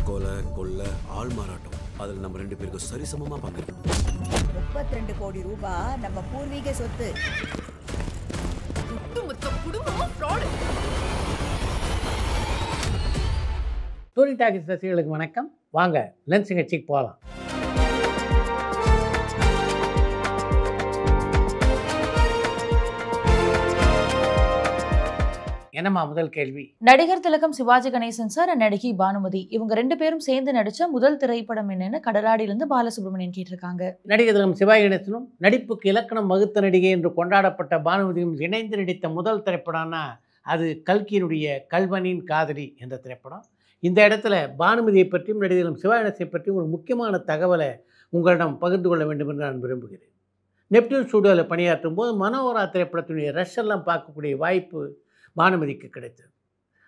கொலை கொள்ளை ஆள் மாறாட்டம் அதில் நம்ம 2 பேருக்கும் சரிசமமாக பங்கிடணும். 32 கோடி ரூபாய் நம்ம பூர்வீக சொத்து. ஸ்டோரி டாக்கிஸ் ரசிகர்களுக்கு வணக்கம். வாங்க லென்ஸ் நிகழ்ச்சிக்கு போகலாம். என்னம்மா முதல் கேள்வி? நடிகர் திலகம் சிவாஜி கணேசன் சார், நடிகை பானுமதி, இவங்க 2 பேரும் சேர்ந்து நடிச்ச முதல் திரைப்படம் என்னன்னு கடலாடியிலிருந்து பாலசுப்ரமணியன் கேட்டிருக்காங்க. நடிகர் திலகம் சிவாஜி கணேசனும் நடிப்புக்கு இலக்கணம் வகுத்த நடிகை என்று கொண்டாடப்பட்ட பானுமதியும் இணைந்து நடித்த முதல் திரைப்படம்னா அது கல்கியினுடைய கல்வனின் காதலி என்ற திரைப்படம். இந்த இடத்துல பானுமதியை பற்றியும் நடிகர் திலகம் சிவாஜி கணேசனை பற்றியும் ஒரு முக்கியமான தகவலை உங்களிடம் பகிர்ந்து கொள்ள வேண்டும் என்று நான் விரும்புகிறேன். நெப்டியூன் ஸ்டுடியோவில் பணியாற்றும் போது மனோகரா திரைப்படத்தினுடைய ரஷ்யெல்லாம் பார்க்கக்கூடிய வாய்ப்பு பானுமதிக்கு கிடைத்தது.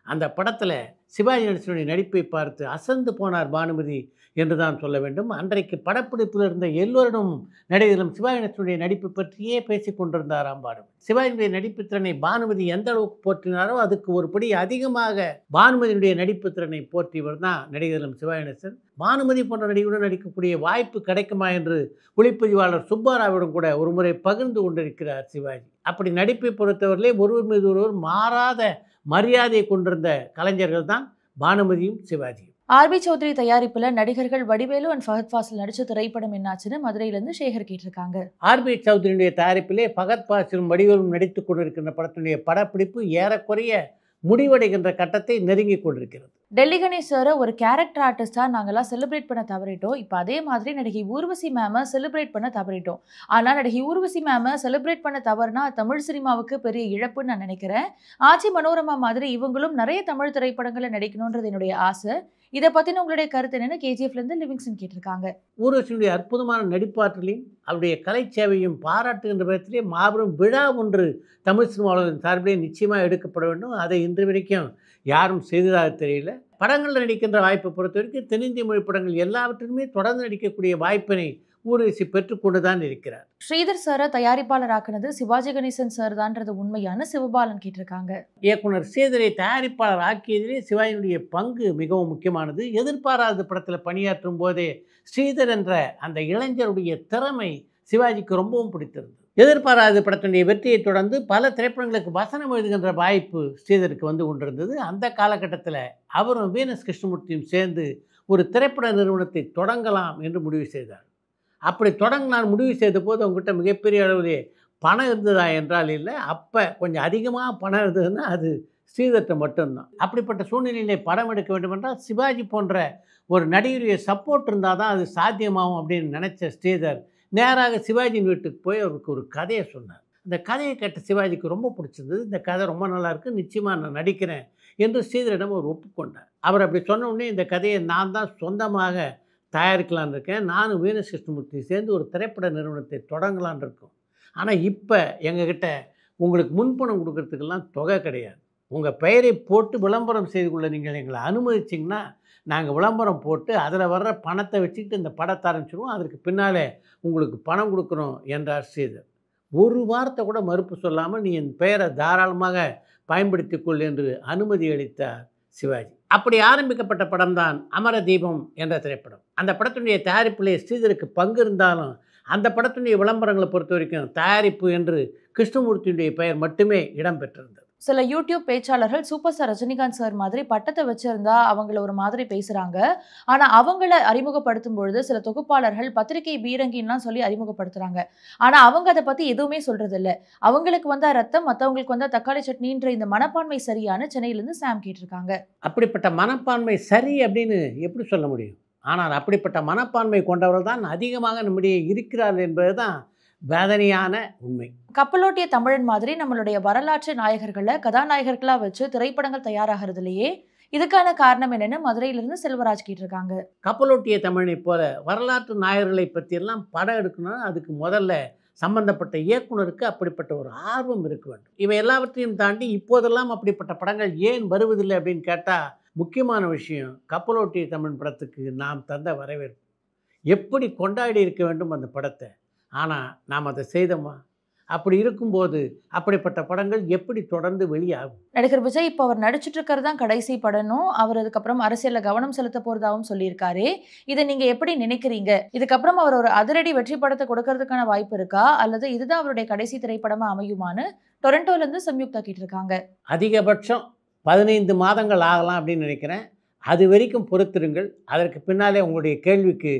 அந்த படத்தில் சிவாஜி கணேசனுடைய நடிப்பை பார்த்து அசந்து போனார் பானுமதி என்று தான் சொல்ல வேண்டும். அன்றைக்கு படப்பிடிப்பில் இருந்த எல்லோரிடம் நடிகர்களும் சிவாஜி கணேசனுடைய நடிப்பு பற்றியே பேசி கொண்டிருந்தாராம் பானுமதி. சிவாஜியுடைய நடிப்பு திறனை பானுமதி எந்த அளவுக்கு போற்றினாரோ அதுக்கு ஒரு படி அதிகமாக பானுமதியுடைய நடிப்பு திறனை போற்றியவர் தான் நடிகர்களும் சிவாஜி கணேசன். பானுமதி போன்ற நடிகருடன் நடிக்கக்கூடிய வாய்ப்பு கிடைக்குமா என்று ஒளிப்பதிவாளர் சுப்பாராவிடம் கூட ஒரு முறை பகிர்ந்து கொண்டிருக்கிறார் சிவாஜி. அப்படி நடிப்பை பொறுத்தவரையிலே ஒருவர் மீது ஒருவர் மாறாத மரியாதை கொண்டிருந்த கலைஞர்கள் தான் பானுமதியும் சிவாஜியும். ஆர்பி சௌத்ரி தயாரிப்புல நடிகர்கள் வடிவேலு அண்ட் ஃபஹத் ஃபாசில் நடிச்ச திரைப்படம் என்னாச்சுன்னு மதுரையிலிருந்து சேகர் கேட்டிருக்காங்க. ஆர்பி சௌத்ரியுடைய தயாரிப்பிலே ஃபஹத் ஃபாசிலும் வடிவேலும் நடித்து கொண்டிருக்கின்ற படத்தினுடைய படப்பிடிப்பு ஏறக்குறைய முடிவடைகின்ற கட்டத்தை நெருங்கி கொண்டிருக்கிறது. டெல்லி கணேஷ் சாரை ஒரு கேரக்டர் ஆர்டிஸ்டா நாங்கெல்லாம் செலிப்ரேட் பண்ண தவறிட்டோம். இப்போ அதே மாதிரி நடிகை ஊர்வசி மேம செலிப்ரேட் பண்ண தவறிட்டோம். ஆனால் நடிகை ஊர்வசி மேம செலிப்ரேட் பண்ண தவறுனா தமிழ் சினிமாவுக்கு பெரிய இழப்புன்னு நான் நினைக்கிறேன். ஆச்சி மனோரமா மாதிரி இவங்களும் நிறைய தமிழ் திரைப்படங்களை நடிக்கணுன்றது என்னுடைய ஆசை. இதை பற்றின உங்களுடைய கருத்து என்னன்னு கேஜிஎஃப்லேருந்து லிவிங்ஸ்டன் கேட்டிருக்காங்க. ஊர்வசியுடைய அற்புதமான நடிப்பாற்றலையும் அவருடைய கலை சேவையும் பாராட்டுகின்ற விதத்திலே மாபெரும் விழா ஒன்று தமிழ் சினிமாவின் சார்பிலே நிச்சயமாக எடுக்கப்பட வேண்டும். அதை இன்று வரைக்கும் யாரும் செய்ததாக தெரியல. படங்களில் நடிக்கின்ற வாய்ப்பை பொறுத்த வரைக்கும் தென்னிந்திய மொழி படங்கள் எல்லாவற்றிலுமே தொடர்ந்து நடிக்கக்கூடிய வாய்ப்பினை ஊர்வசி பெற்றுக்கொண்டு தான் இருக்கிறார். ஸ்ரீதர் சாரை தயாரிப்பாளர் ஆக்குனது சிவாஜி கணேசன் சார் தான்றது உண்மையான சிவபாலன் கேட்டிருக்காங்க. இயக்குனர் ஸ்ரீதரை தயாரிப்பாளர் ஆக்கியதிலே சிவாஜியுடைய பங்கு மிகவும் முக்கியமானது. எதிர்பாராத படத்தில் பணியாற்றும் போதே ஸ்ரீதர் என்ற அந்த இளைஞருடைய திறமை சிவாஜிக்கு ரொம்பவும் பிடித்திருந்தது. எதிர்பாராத படத்தினுடைய வெற்றியை தொடர்ந்து பல திரைப்படங்களுக்கு வசனம் எழுதுகின்ற வாய்ப்பு ஸ்ரீதருக்கு வந்து கொண்டிருந்தது. அந்த காலகட்டத்தில் அவரும் வீனஸ் கிருஷ்ணமூர்த்தியும் சேர்ந்து ஒரு திரைப்பட நிறுவனத்தை தொடங்கலாம் என்று முடிவு செய்தார். அப்படி தொடங்கினார். முடிவு செய்த போது அவங்ககிட்ட மிகப்பெரிய அளவிலே பணம் இருந்ததா என்றால் இல்லை. அப்போ கொஞ்சம் அதிகமாக பணம் இருந்ததுன்னா அது ஸ்ரீதர்கிட்ட மட்டும்தான். அப்படிப்பட்ட சூழ்நிலையிலே படம் எடுக்க வேண்டும் என்றால் சிவாஜி போன்ற ஒரு நடிகருடைய சப்போர்ட் இருந்தால் தான் அது சாத்தியமாகும் அப்படின்னு நினச்ச ஸ்ரீதர் நேராக சிவாஜியின் வீட்டுக்கு போய் அவருக்கு ஒரு கதையை சொன்னார். அந்த கதையை கேட்ட சிவாஜிக்கு ரொம்ப பிடிச்சிருந்தது. இந்த கதை ரொம்ப நல்லாயிருக்கு, நிச்சயமாக நான் நடிக்கிறேன் என்று ஸ்ரீதரிடம் அவர் ஒப்புக்கொண்டார். அவர் அப்படி சொன்ன உடனே இந்த கதையை நான் தான் சொந்தமாக தயாரிக்கலான் இருக்கேன், நானும் வீனஸ் கிருஷ்ணமூர்த்தி சேர்ந்து ஒரு திரைப்பட நிறுவனத்தை தொடங்கலான் இருக்கோம். ஆனால் இப்போ எங்ககிட்ட உங்களுக்கு முன்பணம் கொடுக்கறதுக்கெல்லாம் தொகை கிடையாது. உங்கள் பெயரை போட்டு விளம்பரம் செய்து கொள்ள நீங்கள் எங்களை அனுமதிச்சிங்கன்னா நாங்கள் விளம்பரம் போட்டு அதில் வர்ற பணத்தை வச்சுக்கிட்டு இந்த படத்தை ஆரம்பிச்சிடுவோம், அதற்கு பின்னாலே உங்களுக்கு பணம் கொடுக்குறோம் என்றார் ஸ்ரீதர். ஒரு வார்த்தை கூட மறுப்பு சொல்லாமல் நீ என் பெயரை தாராளமாக பயன்படுத்திக்கொள் என்று அனுமதி அளித்தார் சிவாஜி. அப்படி ஆரம்பிக்கப்பட்ட படம் தான் அமரதீபம் என்ற திரைப்படம். அந்த படத்தினுடைய தயாரிப்பிலே ஸ்ரீதருக்கு பங்கு இருந்தாலும் அந்த படத்தினுடைய விளம்பரங்களை பொறுத்த வரைக்கும் தயாரிப்பு என்று கிருஷ்ணமூர்த்தியுடைய பெயர் மட்டுமே இடம்பெற்றிருந்தது. சில யூடியூப் பேச்சாளர்கள் சூப்பர் ஸ்டார் ரஜினிகாந்த் சார் மாதிரி பட்டத்தை வச்சிருந்தா அவங்கள ஒரு மாதிரி பேசுறாங்க. ஆனா அவங்கள அறிமுகப்படுத்தும் பொழுது சில தொகுப்பாளர்கள் பத்திரிகை பீரங்கின்லாம் சொல்லி அறிமுகப்படுத்துறாங்க. ஆனா அவங்க அதை பத்தி எதுவுமே சொல்றது இல்லை. அவங்களுக்கு வந்தா ரத்தம், மற்றவங்களுக்கு வந்தா தக்காளி சட்னின்ற இந்த மனப்பான்மை சரியான சென்னையிலிருந்து சாம் கேட்டிருக்காங்க. அப்படிப்பட்ட மனப்பான்மை சரி அப்படின்னு எப்படி சொல்ல முடியும்? ஆனால் அப்படிப்பட்ட மனப்பான்மை கொண்டவர்கள் தான் அதிகமாக நம்முடைய இருக்கிறார்கள் என்பது தான் வேதனையான உண்மை. கப்பலோட்டிய தமிழன் மாதிரி நம்மளுடைய வரலாற்று நாயகர்களை கதாநாயகர்களாக வச்சு திரைப்படங்கள் தயாராகிறதுலையே இதுக்கான காரணம் என்னன்னு மதுரையிலிருந்து செல்வராஜ் கேட்டிருக்காங்க. கப்பலோட்டிய தமிழனை போல வரலாற்று நாயகர்களை பற்றியெல்லாம் படம் எடுக்கணும்னா அதுக்கு முதல்ல சம்பந்தப்பட்ட இயக்குனருக்கு அப்படிப்பட்ட ஒரு ஆர்வம் இருக்க வேண்டும். இவை எல்லாவற்றையும் தாண்டி இப்போதெல்லாம் அப்படிப்பட்ட படங்கள் ஏன் வருவதில்லை அப்படின்னு கேட்டால் முக்கியமான விஷயம் கப்பலோட்டிய தமிழ் படத்துக்கு நாம் தந்த வரவேற்பு. எப்படி கொண்டாடி இருக்க வேண்டும் அந்த படத்தை. ஆனால் நாம் அதை செய்தோமா? அப்படி இருக்கும்போது அப்படிப்பட்ட படங்கள் எப்படி தொடர்ந்து வெளியாகும்? நடிகர் விஜய் இப்போ அவர் நடிச்சிட்டு இருக்கிறது தான் கடைசி படமும், அவர் அதுக்கப்புறம் அரசியல்ல கவனம் செலுத்த போறதாகவும் சொல்லியிருக்காரு. இதை நீங்க எப்படி நினைக்கிறீங்க? இதுக்கப்புறம் அவர் ஒரு அதிரடி வெற்றி படத்தை கொடுக்கறதுக்கான வாய்ப்பு இருக்கா, அல்லது இதுதான் அவருடைய கடைசி திரைப்படமா அமையுமான்னு டொரண்டோல இருந்து சம்யுக்தா கேட்டிருக்காங்க. அதிகபட்சம் 15 மாதங்கள் ஆகலாம் அப்படின்னு நினைக்கிறேன். அது வரைக்கும் பொறுத்திருங்கள். அதற்கு பின்னாலே உங்களுடைய கேள்விக்கு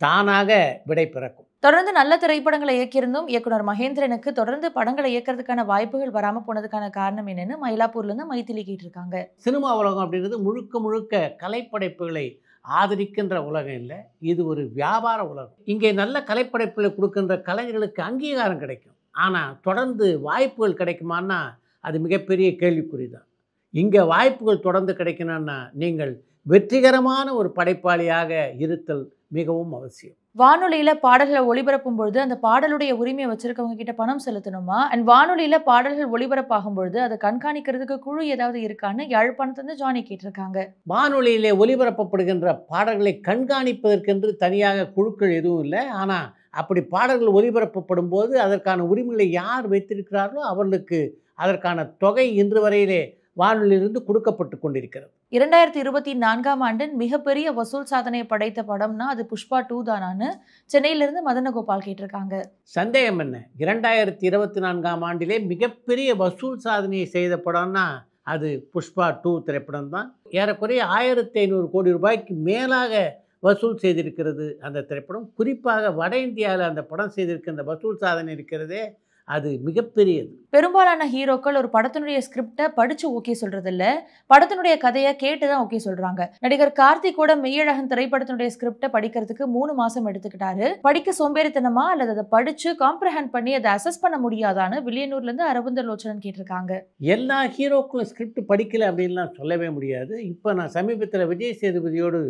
தானாக விடை பிறக்கும். தொடர்ந்து நல்ல திரைப்படங்களை இயக்கியிருந்தும் இயக்குனர் மகேந்திரனுக்கு தொடர்ந்து படங்களை இயக்கிறதுக்கான வாய்ப்புகள் வராம போனதுக்கான காரணம் என்னன்னு மயிலாப்பூர்ல இருந்து மைத்திலி கேட்டிருக்காங்க. சினிமா உலகம் அப்படின்றது முழுக்க முழுக்க கலைப்படைப்புகளை ஆதரிக்கின்ற உலகம் இல்லை, இது ஒரு வியாபார உலகம். இங்கே நல்ல கலைப்படைப்புகளை கொடுக்கின்ற கலைஞர்களுக்கு அங்கீகாரம் கிடைக்கும். ஆனால் தொடர்ந்து வாய்ப்புகள் கிடைக்குமான்னா அது மிகப்பெரிய கேள்விக்குறி தான். இங்கே வாய்ப்புகள் தொடர்ந்து கிடைக்கணும்னா நீங்கள் வெற்றிகரமான ஒரு படைப்பாளியாக இருத்தல் மிகவும் அவசியம். வானொலியில பாடல்களை ஒளிபரப்பும் பொழுது அந்த பாடலுடைய உரிமையை வச்சிருக்கவங்க கிட்ட பணம் செலுத்தணுமா, அண்ட் வானொலியில பாடல்கள் ஒளிபரப்பாகும் பொழுது அதை கண்காணிக்கிறதுக்கு குழு ஏதாவது இருக்கான்னு யாழ்ப்பாணத்துல ஜானி கேட்டிருக்காங்க. வானொலியிலே ஒலிபரப்பப்படுகின்ற பாடல்களை கண்காணிப்பதற்கென்று தனியாக குழுக்கள் எதுவும் இல்லை. ஆனால் அப்படி பாடல்கள் ஒலிபரப்பப்படும் போது அதற்கான உரிமைகளை யார் வைத்திருக்கிறார்களோ அவர்களுக்கு அதற்கான தொகை இன்று வரையிலே வானொலியிலிருந்து கொடுக்கப்பட்டு கொண்டிருக்கிறது. 2024ஆம் ஆண்டின் மிகப்பெரிய வசூல் சாதனையை படைத்த படம்னா அது புஷ்பா 2 தானான்னு சென்னையிலிருந்து மதனகோபால் கேட்டிருக்காங்க. சந்தேகம் என்ன? 2024ஆம் ஆண்டிலே மிகப்பெரிய வசூல் சாதனையை செய்த படம்னா அது புஷ்பா 2 திரைப்படம் தான். ஏறக்குறைய 1500 கோடி ரூபாய்க்கு மேலாக வசூல் செய்திருக்கிறது அந்த திரைப்படம். குறிப்பாக வட இந்தியாவில் அந்த படம் செய்திருக்கின்ற வசூல் சாதனை இருக்கிறதே அது மிகப்பெரியது. பெரும்பாலான ஹீரோக்கள் ஒரு படத்தினுடைய ஸ்கிரிப்டை படிச்சு ஓகே சொல்றது இல்ல, படத்தினுடைய கதையை கேட்டுதான் ஓகே சொல்றாங்க. நடிகர் கார்த்திக் கூட மெய்யழகன் திரைப்படத்தினுடைய ஸ்கிரிப்டை படிக்கிறதுக்கு 3 மாசம் எடுத்துக்கிட்டாரு. படிக்க சோம்பேறித்தனமா அல்லது அதை படிச்சு காம்ப்ரஹெண்ட் பண்ணி அதை அசஸ் பண்ண முடியாதான்னு வில்லியனூர்ல இருந்து அரவிந்தர் லோச்சனன் கேட்டிருக்காங்க. எல்லா ஹீரோக்களும் ஸ்கிரிப்ட் படிக்கல அப்படின்லாம் சொல்லவே முடியாது. இப்போ நான் சமீபத்தில் விஜய் சேதுபதியோடு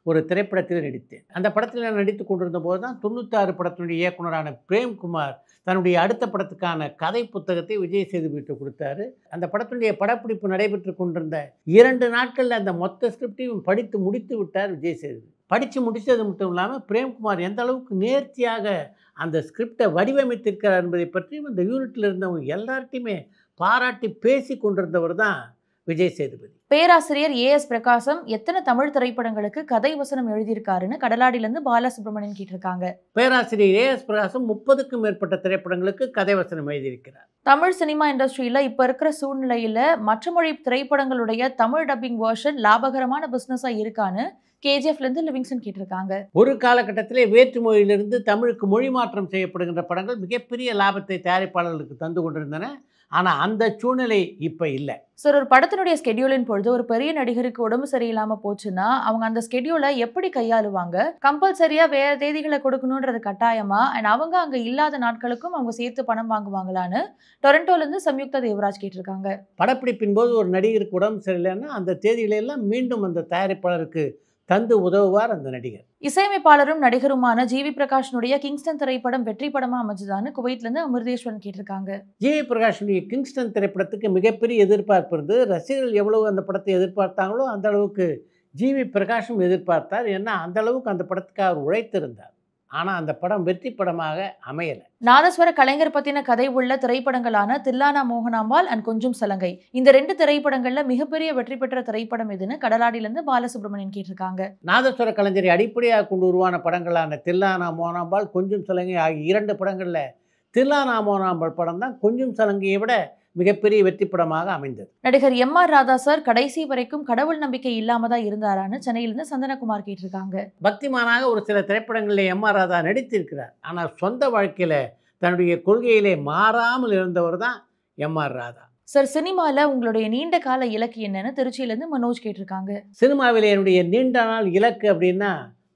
ஒரு திரைப்படத்தில் நடித்தேன். அந்த படத்தில் நான் நடித்து கொண்டிருந்த போது தான் 96 படத்தினுடைய இயக்குனரான பிரேம்குமார் தன்னுடைய அடுத்த படத்துக்கான கதை புத்தகத்தை விஜய் சேதுபதிட்டு கொடுத்தாரு. அந்த படத்தினுடைய படப்பிடிப்பு நடைபெற்று கொண்டிருந்த 2 நாட்களில் அந்த மொத்த ஸ்கிரிப்டையும் படித்து முடித்து விட்டார் விஜய் சேதுபதி. படித்து முடித்தது மட்டும் இல்லாமல் பிரேம்குமார் எந்த அளவுக்கு நேர்த்தியாக அந்த ஸ்கிரிப்டை வடிவமைத்திருக்கிறார் என்பதை பற்றியும் அந்த யூனிட்டில் இருந்தவங்க எல்லார்ட்டையுமே பாராட்டி பேசி கொண்டிருந்தவர் தான் விஜய் சேதுபதி. பேராசிரியர் ஏஎஸ் பிரகாசம் எத்தனை தமிழ் திரைப்படங்களுக்கு கதை வசனம் எழுதியிருக்காருன்னு கடலாடியிலிருந்து பாலசுப்ரமணியன் கேட்டிருக்காங்க. பேராசிரியர் ஏஎஸ் பிரகாசம் 30க்கும் மேற்பட்ட திரைப்படங்களுக்கு கதை வசனம் எழுதியிருக்கிறார். தமிழ் சினிமா இண்டஸ்ட்ரியில இப்ப இருக்கிற சூழ்நிலையில மற்ற மொழி திரைப்படங்களுடைய தமிழ் டப்பிங் வெர்ஷன் லாபகரமான பிசினஸா இருக்கான்னு கேஜிஎஃப்ல இருந்து லிவிங்ஸ்டன் கேட்டிருக்காங்க. ஒரு காலகட்டத்திலே வேற்று மொழியிலிருந்து தமிழுக்கு மொழி மாற்றம் செய்யப்படுகின்ற படங்கள் மிகப்பெரிய லாபத்தை தயாரிப்பாளர்களுக்கு தந்து கொண்டிருந்தன. ஆனால் அந்த சூழ்நிலை இப்போ இல்லை. சார், ஒரு படத்தினுடைய ஸ்கெடியூலின் பொழுது ஒரு பெரிய நடிகருக்கு உடம்பு சரியில்லாமல் போச்சுன்னா அவங்க அந்த ஸ்கெடியூலை எப்படி கையாளுவாங்க? கம்பல்சரியா வேற தேதிகளை கொடுக்கணுன்றது கட்டாயமா? அண்ட் அவங்க அங்கே இல்லாத நாட்களுக்கும் அவங்க சேர்த்து பணம் வாங்குவாங்களான்னு டொரண்டோலேருந்து சம்யுக்தா தேவராஜ் கேட்டிருக்காங்க. படப்பிடிப்பின் போது ஒரு நடிகருக்கு உடம்பு சரியில்லைன்னா அந்த தேதிகளெல்லாம் மீண்டும் அந்த தயாரிப்பாளருக்கு தந்து உதவுவார் அந்த நடிகர். இசையமைப்பாளரும் நடிகருமான ஜிவி பிரகாஷனுடைய கிங்ஸ்டன் திரைப்படம் வெற்றி படமா அமைஞ்சதான்னு குவைத்லேருந்து அமிர்தேஸ்வரன் கேட்டிருக்காங்க. ஜிவி பிரகாஷனுடைய கிங்ஸ்டன் திரைப்படத்துக்கு மிகப்பெரிய எதிர்பார்ப்பு இருந்தது. ரசிகர்கள் எவ்வளவு அந்த படத்தை எதிர்பார்த்தாங்களோ அந்த அளவுக்கு ஜிவி பிரகாஷும் எதிர்பார்த்தார். ஏன்னா அந்த அளவுக்கு அந்த படத்துக்கு அவர் உழைத்திருந்தார். ஆனால் அந்த படம் வெற்றி படமாக அமையலை. நாதஸ்வர கலைஞர் பத்தின கதை உள்ள திரைப்படங்களான தில்லானா மோகனாம்பாள் அண்ட் கொஞ்சம் சலங்கை, இந்த 2 திரைப்படங்கள்ல மிகப்பெரிய வெற்றி பெற்ற திரைப்படம் எதுன்னு கடலாடியிலிருந்து பாலசுப்ரமணியன் கேட்டிருக்காங்க. நாதஸ்வர கலைஞரை அடிப்படையாக கொண்டு உருவான படங்களான தில்லானா மோகனாம்பாள் கொஞ்சம் சலங்கை ஆகிய 2 படங்களில் தில்லானா மோகனாம்பாள் படம் தான் கொஞ்சம் சலங்கையை விட மிகப்பெரிய வெற்றி படமாக அமைந்தது. நடிகர் எம்.ஆர். ராதா சார் கடைசி வரைக்கும் கடவுள் நம்பிக்கை இல்லாம தான் இருந்தாரான்னு சென்னையிலிருந்து சந்தனகுமார் கேட்டிருக்காங்க. பக்திமானாக ஒரு சில திரைப்படங்களில் எம்.ஆர். ராதா நடித்திருக்கிறார். ஆனால் சொந்த வாழ்க்கையில் தன்னுடைய கொள்கையிலே மாறாமல் இருந்தவர் தான் எம்.ஆர். ராதா. சார், சினிமாவில் உங்களுடைய நீண்ட கால இலக்கு என்னன்னு திருச்சியிலேருந்து மனோஜ் கேட்டிருக்காங்க. சினிமாவில் என்னுடைய நீண்ட நாள் இலக்கு அப்படின்னா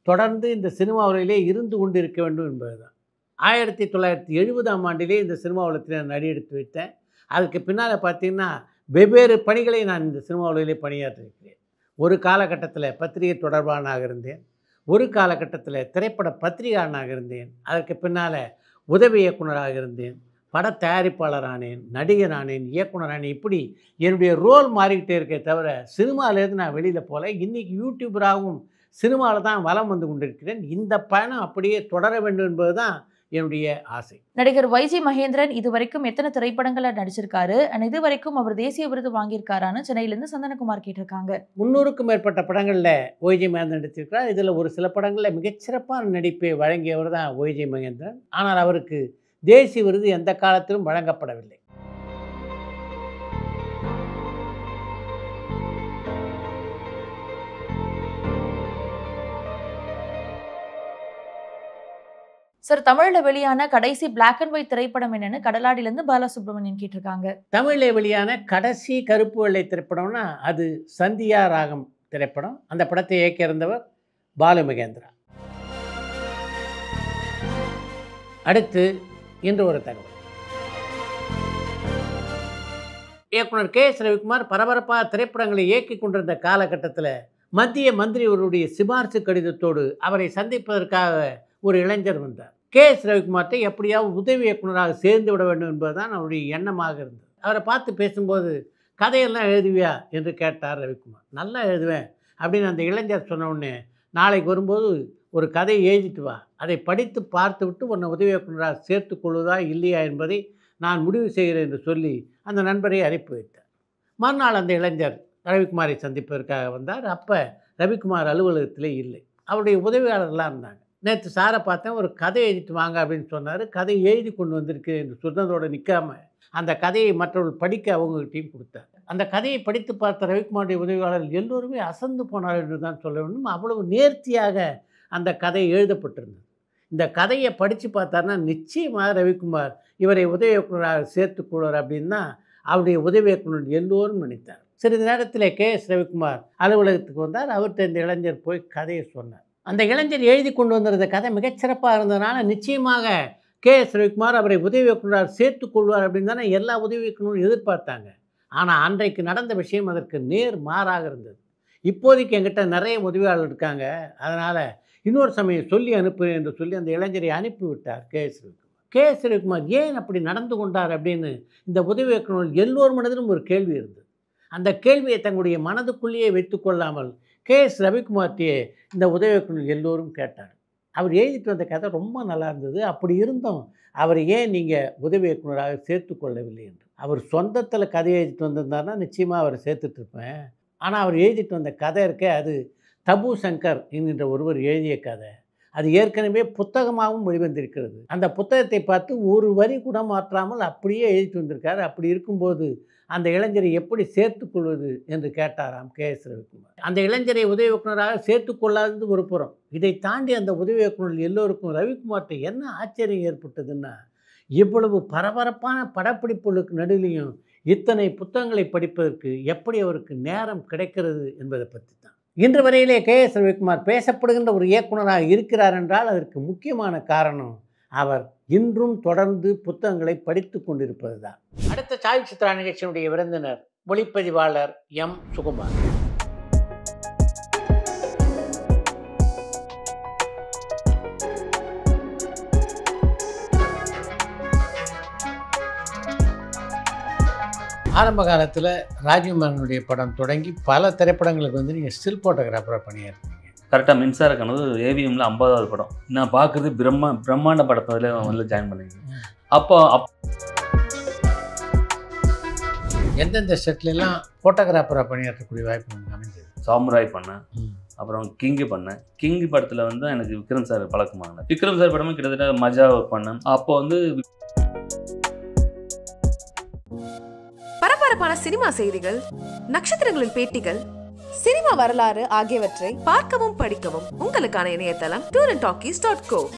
தொடர்ந்து இந்த சினிமாவிலே இருந்து கொண்டு இருக்க வேண்டும் என்பது தான். 1970ஆம் ஆண்டிலே இந்த சினிமா உலகத்தில் நான் அடியெடுத்து வைத்தேன். அதுக்கு பின்னால் பார்த்தீங்கன்னா வெவ்வேறு பணிகளை நான் இந்த சினிமா உலகிலே பணியாற்றிருக்கிறேன். ஒரு காலகட்டத்தில் பத்திரிகை தொடர்பாளனாக இருந்தேன், ஒரு காலகட்டத்தில் திரைப்பட பத்திரிகையாளனாக இருந்தேன், அதற்கு பின்னால் உதவி இயக்குனராக இருந்தேன், பட தயாரிப்பாளரானேன், நடிகரானேன், இயக்குனரானேன். இப்படி என்னுடைய ரோல் மாறிக்கிட்டே இருக்கே தவிர சினிமாவிலேருந்து நான் வெளியில் போகல. இன்றைக்கி யூடியூபராகவும் சினிமாவில் தான் வலம் வந்து கொண்டிருக்கிறேன். இந்த பயணம் அப்படியே தொடர வேண்டும் என்பது தான் என்னுடைய ஆசை. நடிகர் வைஜி மகேந்திரன் இதுவரைக்கும் எத்தனை திரைப்படங்களை நடிச்சிருக்காரு அண்ட் இதுவரைக்கும் அவர் தேசிய விருது வாங்கியிருக்காரான்னு சென்னையிலேருந்து சந்தனகுமார் கேட்டிருக்காங்க. 300க்கும் மேற்பட்ட படங்களில் ஒய்ஜி மகேந்திரன் நடித்திருக்கிறார். இதில் ஒரு சில படங்களில் மிகச்சிறப்பான நடிப்பை வழங்கியவர் தான் ஒய்ஜி மகேந்திரன். ஆனால் அவருக்கு தேசிய விருது எந்த காலத்திலும் வழங்கப்படவில்லை. சார், தமிழ்ல வெளியான கடைசி பிளாக் அண்ட் ஒயிட் திரைப்படம் என்னன்னு கடலாடியிலேருந்து பாலசுப்ரமணியன் கேட்டிருக்காங்க. தமிழில் வெளியான கடைசி கருப்பு வெள்ளை திரைப்படம்னா அது சந்தியா ராகம் திரைப்படம். அந்த படத்தை இயக்கியிருந்தவர் பாலு மகேந்திரா. அடுத்து இன்று ஒரு தகவல். இயக்குனர் கே.எஸ். ரவிக்குமார் பரபரப்பாக திரைப்படங்களை இயக்கி கொண்டிருந்த காலகட்டத்தில் மத்திய மந்திரி அவருடைய சிபார்சு கடிதத்தோடு அவரை சந்திப்பதற்காக ஒரு இளைஞர் வந்தார். கே.எஸ். ரவிக்குமார்த்தை எப்படியாவது உதவி இயக்குனராக சேர்ந்து விட வேண்டும் என்பதுதான் அவருடைய எண்ணமாக இருந்தது. அவரை பார்த்து பேசும்போது கதையெல்லாம் எழுதுவியா என்று கேட்டார் ரவிக்குமார். நல்லா எழுதுவேன் அப்படின்னு அந்த இளைஞர் சொன்ன உடனே, நாளைக்கு வரும்போது ஒரு கதையை எழுதிட்டு வா, அதை படித்து பார்த்து விட்டு உன்னை உதவி இயக்குனராக சேர்த்து கொள்வதா இல்லையா என்பதை நான் முடிவு செய்கிறேன் என்று சொல்லி அந்த நண்பரை அனுப்பி வைத்தார். மறுநாள் அந்த இளைஞர் ரவிக்குமாரை சந்திப்பதற்காக வந்தார். அப்போ ரவிக்குமார் அலுவலகத்திலே இல்லை, அவருடைய உதவியாளர்களாக இருந்தாங்க. நேற்று சாரை பார்த்தேன், ஒரு கதை எழுதிட்டு வாங்க அப்படின்னு சொன்னார். கதை எழுதி கொண்டு வந்திருக்கிறேன் என்று சொன்னதோடு நிற்காம அந்த கதையை மற்றவர்கள் படிக்க அவங்ககிட்டையும் கொடுத்தார். அந்த கதையை படித்து பார்த்த ரவிக்குமாருடைய உதவியாளர்கள் எல்லோருமே அசந்து போனார் என்று தான் சொல்ல வேண்டும். அவ்வளவு நேர்த்தியாக அந்த கதை எழுதப்பட்டிருந்தது. இந்த கதையை படித்து பார்த்தாருன்னா நிச்சயமாக ரவிக்குமார் இவரை உதவி இயக்குனராக சேர்த்துக்கொள்வார் அப்படின்னா அவருடைய உதவி இயக்குனர் எல்லோரும் நினைத்தார். சிறிது நேரத்தில் கே.எஸ். ரவிக்குமார் அலுவலகத்துக்கு வந்தார். அவர்கிட்ட இந்த இளைஞர் போய் கதையை சொன்னார். அந்த இளைஞர் எழுதி கொண்டு வந்திருந்த கதை மிகச்சிறப்பாக இருந்ததுனால நிச்சயமாக கே.எஸ். ரவிக்குமார் அவரை உதவி இயக்குனராக சேர்த்துக்கொள்வார் அப்படின்னு தானே எல்லா உதவி இயக்குனரும் எதிர்பார்த்தாங்க. ஆனால் அன்றைக்கு நடந்த விஷயம் அதற்கு நேர் மாறாக இருந்தது. இப்போதைக்கு என்கிட்ட நிறைய உதவியாளர் இருக்காங்க, அதனால் இன்னொரு சமயம் சொல்லி அனுப்புகிறேன் என்று சொல்லி அந்த இளைஞரை அனுப்பிவிட்டார் கே.எஸ். ரவிக்குமார். கே.எஸ். ரவிக்குமார் ஏன் அப்படி நடந்து கொண்டார் அப்படின்னு இந்த உதவி இயக்குனர் எல்லோர் மனதிலும் ஒரு கேள்வி இருந்தது. அந்த கேள்வியை தங்களுடைய மனதுக்குள்ளேயே வைத்து கொள்ளாமல் கே.எஸ். ரவிக்குமார்த்தையே இந்த உதவி இயக்குனர் எல்லோரும் கேட்டார். அவர் எழுதிட்டு வந்த கதை ரொம்ப நல்லா இருந்தது, அப்படி இருந்தும் அவர் ஏன் நீங்கள் உதவி இயக்குனராக சேர்த்து கொள்ளவில்லை என்று. அவர் சொந்தத்தில் கதை எழுதிட்டு வந்திருந்தாருன்னா நிச்சயமாக அவரை சேர்த்துட்ருப்பேன். ஆனால் அவர் எழுதிட்டு வந்த கதை இருக்கே, அது தபு சங்கர் என்கின்ற ஒருவர் எழுதிய கதை. அது ஏற்கனவே புத்தகமாகவும் வெளிவந்திருக்கிறது. அந்த புத்தகத்தை பார்த்து ஒரு வரி கூட மாற்றாமல் அப்படியே எழுதிட்டு வந்திருக்காரு. அப்படி இருக்கும்போது அந்த இளைஞரை எப்படி சேர்த்துக்கொள்வது என்று கேட்டாராம் கே.எஸ். ரவிக்குமார். அந்த இளைஞரை உதவி இயக்குனராக சேர்த்துக்கொள்ளாதது ஒரு புறம். இதை தாண்டி அந்த உதவி இயக்குனர் எல்லோருக்கும் ரவிக்குமார்கிட்ட என்ன ஆச்சரியம் ஏற்பட்டதுன்னா, இவ்வளவு பரபரப்பான படப்பிடிப்புகளுக்கு நடுவிலையும் இத்தனை புத்தகங்களை படிப்பதற்கு எப்படி அவருக்கு நேரம் கிடைக்கிறது என்பதை பற்றி தான். இன்று வரையிலே கே.எஸ். ரவிக்குமார் பேசப்படுகின்ற ஒரு இயக்குனராக இருக்கிறார் என்றால் அதற்கு முக்கியமான காரணம் அவர் இன்றும் தொடர்ந்து புத்தகங்களை படித்து கொண்டிருப்பது தான். அடுத்த சாய் சித்ரா நிகழ்ச்சியினுடைய விருந்தினர் ஒளிப்பதிவாளர் எம். சுகுமார். ஆரம்ப காலத்தில் ராஜீவ் மேனனுடைய படம் தொடங்கி பல திரைப்படங்களுக்கு வந்து நீங்கள் ஸ்டில் ஃபோட்டோகிராஃபராக பண்ணியிருக்கீங்க. கரெக்டாக மின்சார கனவு ஏவிஎம்ல 50வது படம் நான் பார்க்குறது பிரம்மாண்ட படத்தில் வந்து ஜாயின் பண்ணியிருக்கேன். அப்போ எந்தெந்த செட்லாம் ஃபோட்டோகிராஃபராக பணியாற்றக்கூடிய வாய்ப்பு நமக்கு அமைஞ்சது? சாமுராய் பண்ணேன், அப்புறம் கிங்கு பண்ணேன். கிங்கு படத்தில் வந்து எனக்கு விக்ரம் சார் பழக்கமானேன். விக்ரம் சார் படமும் கிட்டத்தட்ட மஜா பண்ணேன். அப்போ வந்து பரபரப்பான சினிமா செய்திகள், நட்சத்திரங்களின் பேட்டிகள், சினிமா வரலாறு ஆகியவற்றை பார்க்கவும் படிக்கவும் உங்களுக்கான இணையதளம் tourantalkies.co.